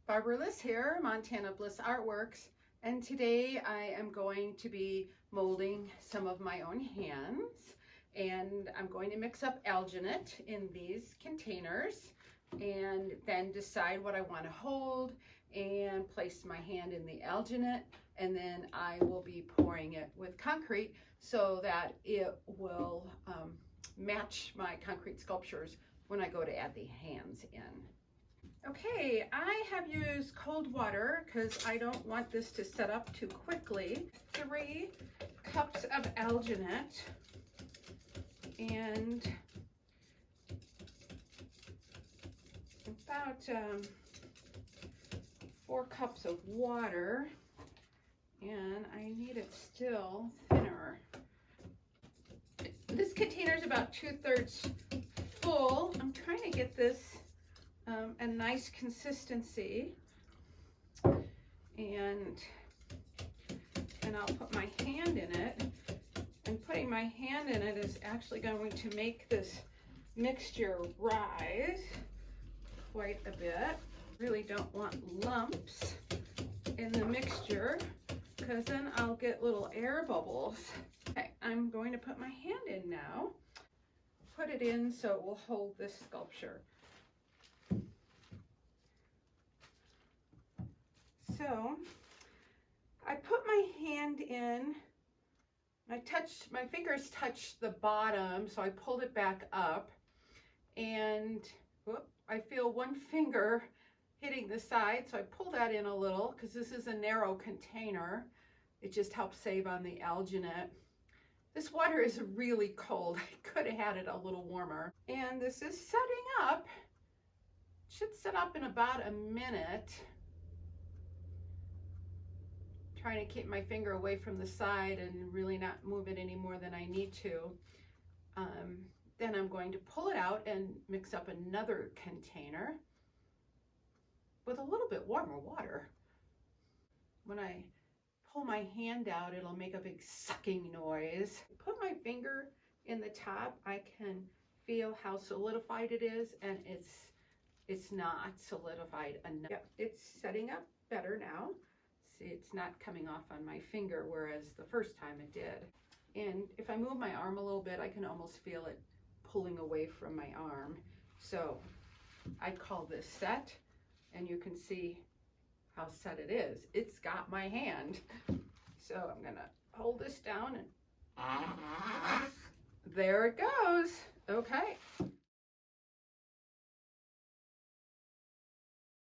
Barbara Liss here, Montana Bliss Artworks, and today I am going to be molding some of my own hands, and I'm going to mix up alginate in these containers and then decide what I want to hold and place my hand in the alginate, and then I will be pouring it with concrete so that it will match my concrete sculptures when I go to add the hands in. Okay, I have used cold water because I don't want this to set up too quickly. 3 cups of alginate and about 4 cups of water, and I need it still thinner. This container is about 2/3 full. I'm trying to get this a nice consistency, and I'll put my hand in it, and putting my hand in it is actually going to make this mixture rise quite a bit. Really don't want lumps in the mixture because then I'll get little air bubbles. Okay, I'm going to put my hand in now, put it in so it will hold this sculpture. So I put my hand in, my fingers touched the bottom, so I pulled it back up, and whoop, I feel one finger hitting the side, so I pull that in a little because this is a narrow container. It just helps save on the alginate. This water is really cold. I could have had it a little warmer. And this is setting up. It should set up in about a minute. Trying to keep my finger away from the side and really not move it any more than I need to. Then I'm going to pull it out and mix up another container with a little bit warmer water. When I pull my hand out, it'll make a big sucking noise. Put my finger in the top, I can feel how solidified it is, and it's not solidified enough. Yep, it's setting up better now. See, it's not coming off on my finger, whereas the first time it did. And if I move my arm a little bit, I can almost feel it pulling away from my arm. So I call this set, and you can see how set it is. It's got my hand. So I'm gonna hold this down, and there it goes. Okay.